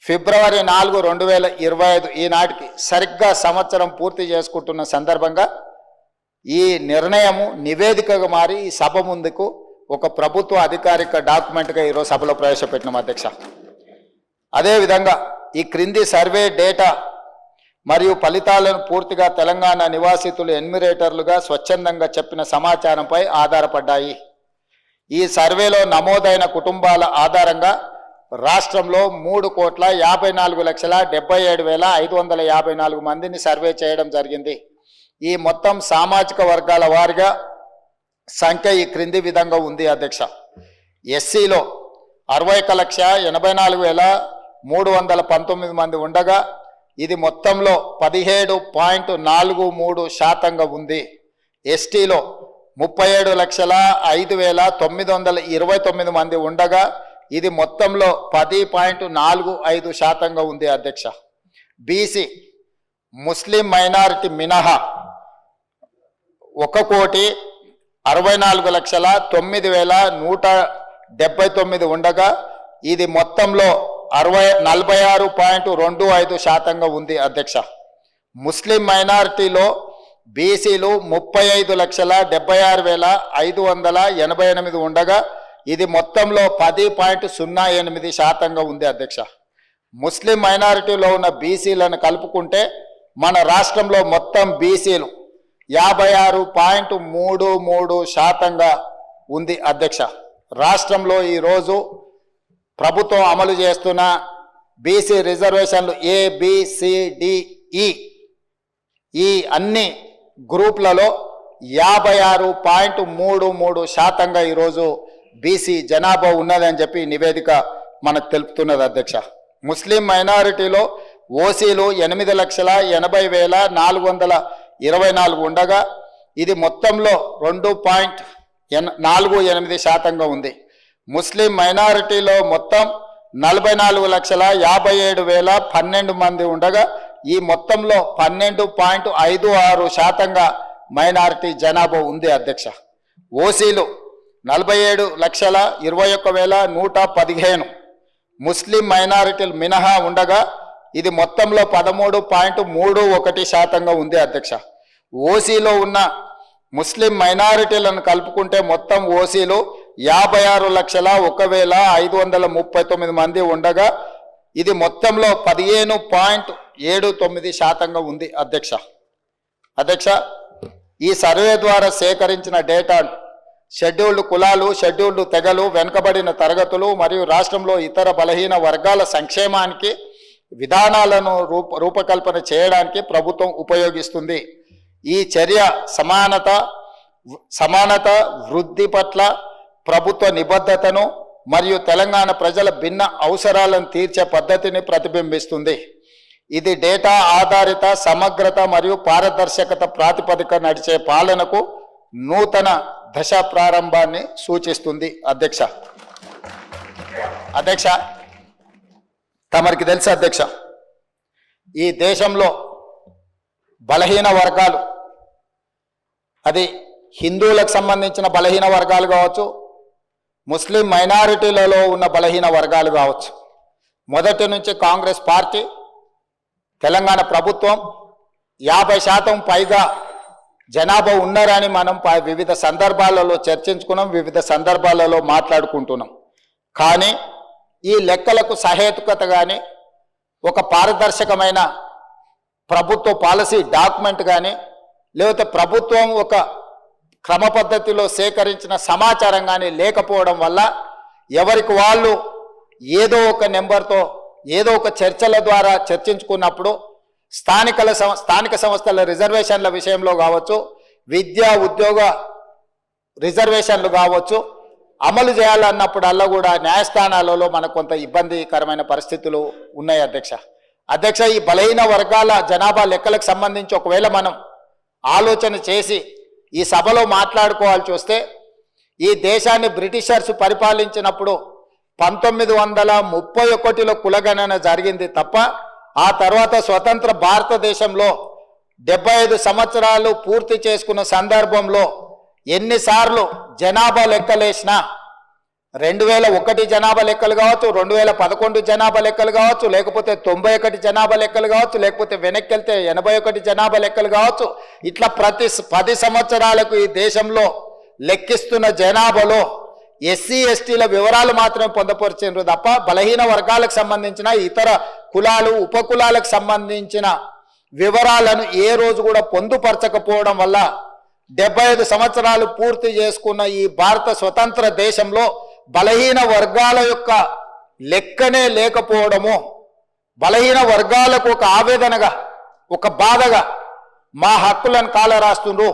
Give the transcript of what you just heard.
ఫిబ్రవరి 4, 2025 ఈనాటికి సరిగ్గా సంవత్సరం పూర్తి చేసుకుంటున్న సందర్భంగా ఈ నిర్ణయము నివేదికగా మారి ఈ సభ ముందుకు ఒక ప్రభుత్వ అధికారిక డాక్యుమెంట్గా ఈరోజు సభలో ప్రవేశపెట్టినాం అధ్యక్ష. అదేవిధంగా ఈ క్రింది సర్వే డేటా మరియు ఫలితాలను పూర్తిగా తెలంగాణ నివాసితులు ఎన్యూమరేటర్లుగా స్వచ్ఛందంగా చెప్పిన సమాచారంపై ఆధారపడ్డాయి. ఈ సర్వేలో నమోదైన కుటుంబాల ఆధారంగా రాష్ట్రంలో 3,54,77,554 మందిని సర్వే చేయడం జరిగింది. ఈ మొత్తం సామాజిక వర్గాల వారిగా సంఖ్య ఈ క్రింది విధంగా ఉంది అధ్యక్ష. ఎస్సీలో 61,84,319 మంది ఉండగా ఇది మొత్తంలో 17.43% ఉంది. ఎస్టీలో 37,05,929 మంది ఉండగా ఇది మొత్తంలో 10.45% ఉంది అధ్యక్ష. బీసీ ముస్లిం మైనారిటీ మినహా 1,64,09,179 ఉండగా ఇది మొత్తంలో 46.25% ఉంది అధ్యక్ష. ముస్లిం మైనారిటీలో బీసీలు 35,76,588 ఉండగా ఇది మొత్తంలో 10.08% ఉంది అధ్యక్ష. ముస్లిం మైనారిటీలో ఉన్న బీసీలను కలుపుకుంటే మన రాష్ట్రంలో మొత్తం బీసీలు 56.33% ఉంది అధ్యక్ష. రాష్ట్రంలో ఈరోజు ప్రభుత్వం అమలు చేస్తున్న బీసీ రిజర్వేషన్లు ABCDE ఈ అన్ని గ్రూప్లలో 56.33% ఈరోజు బీసీ జనాభా ఉన్నదని చెప్పి నివేదిక మనకు తెలుపుతున్నది అధ్యక్ష. ముస్లిం మైనారిటీలో ఓసీలు 8,80,424 ఉండగా ఇది మొత్తంలో 2.48% ఉంది. ముస్లిం మైనారిటీలో మొత్తం 44,57,012 మంది ఉండగా ఈ మొత్తంలో 12.56% మైనారిటీ జనాభా ఉంది అధ్యక్ష. ఓసీలు 47,21,115 ముస్లిం మైనారిటీలు మినహా ఉండగా ఇది మొత్తంలో 13.31% ఉంది అధ్యక్ష. ఓసీలో ఉన్న ముస్లిం మైనారిటీలను కలుపుకుంటే మొత్తం ఓసీలు 56,01,539 మంది ఉండగా ఇది మొత్తంలో 15.79% ఉంది అధ్యక్ష. ఈ సర్వే ద్వారా సేకరించిన డేటా షెడ్యూల్డ్ కులాలు, షెడ్యూల్డ్ తెగలు, వెనుకబడిన తరగతులు మరియు రాష్ట్రంలో ఇతర బలహీన వర్గాల సంక్షేమానికి విధానాలను రూపకల్పన చేయడానికి ప్రభుత్వం ఉపయోగిస్తుంది. ఈ చర్య సమానత వృద్ధి పట్ల ప్రభుత్వ నిబద్ధతను మరియు తెలంగాణ ప్రజల భిన్న అవసరాలను తీర్చే పద్ధతిని ప్రతిబింబిస్తుంది. ఇది డేటా ఆధారిత సమగ్రత మరియు పారదర్శకత ప్రాతిపదిక నడిచే పాలనకు నూతన దశ ప్రారంభాన్ని సూచిస్తుంది అధ్యక్ష. తమరికి తెలుసు అధ్యక్ష, ఈ దేశంలో బలహీన వర్గాలు, అది హిందువులకు సంబంధించిన బలహీన వర్గాలు కావచ్చు, ముస్లిం మైనారిటీలలో ఉన్న బలహీన వర్గాలు కావచ్చు, మొదటి నుంచి కాంగ్రెస్ పార్టీ, తెలంగాణ ప్రభుత్వం 50% పైగా జనాభా ఉన్నారని మనం వివిధ సందర్భాలలో చర్చించుకున్నాం, వివిధ సందర్భాలలో మాట్లాడుకుంటున్నాం. కానీ ఈ లెక్కలకు సహేతుకత కానీ ఒక పారదర్శకమైన ప్రభుత్వ పాలసీ డాక్యుమెంట్ కానీ లేకపోతే ప్రభుత్వం ఒక క్రమ పద్ధతిలో సేకరించిన సమాచారం కానీ లేకపోవడం వల్ల ఎవరికి వాళ్ళు ఏదో ఒక నెంబర్తో ఏదో ఒక చర్చల ద్వారా చర్చించుకున్నప్పుడు స్థానిక సంస్థల రిజర్వేషన్ల విషయంలో కావచ్చు, విద్యా ఉద్యోగ రిజర్వేషన్లు కావచ్చు, అమలు చేయాలన్నప్పుడల్లా కూడా న్యాయస్థానాలలో మనకు కొంత ఇబ్బందికరమైన పరిస్థితులు ఉన్నాయి అధ్యక్ష. ఈ బలహీన వర్గాల జనాభా లెక్కలకు సంబంధించి ఒకవేళ మనం ఆలోచన చేసి ఈ సభలో మాట్లాడుకోవాల్సి వస్తే, ఈ దేశాన్ని బ్రిటిషర్స్ పరిపాలించినప్పుడు 1931లో కులగణన జరిగింది తప్ప ఆ తర్వాత స్వతంత్ర భారతదేశంలో 75 సంవత్సరాలు పూర్తి చేసుకున్న సందర్భంలో ఎన్నిసార్లు జనాభా లెక్కలేసినా 2001 జనాభా లెక్కలు కావచ్చు, 2011 జనాభా లెక్కలు కావచ్చు, లేకపోతే 91 జనాభా లెక్కలు కావచ్చు, లేకపోతే వెనక్కి వెళ్తే 81 జనాభా లెక్కలు కావచ్చు. ఇట్లా ప్రతి 10 సంవత్సరాలకు ఈ దేశంలో లెక్కిస్తున్న జనాభాలో ఎస్సీ ఎస్టీల వివరాలు మాత్రమే పొందపరిచారు తప్ప బలహీన వర్గాలకు సంబంధించిన ఇతర కులాలు ఉపకులాలకు సంబంధించిన వివరాలను ఏ రోజు కూడా పొందుపరచకపోవడం వల్ల 75 సంవత్సరాలు పూర్తి చేసుకున్న ఈ భారత స్వతంత్ర దేశంలో బలహీన వర్గాల యొక్క లెక్కనే లేకపోవడము, బలహీన వర్గాలకు ఒక ఆవేదనగా, ఒక బాధగా మా హక్కులను కాలరాస్తుండ్రు.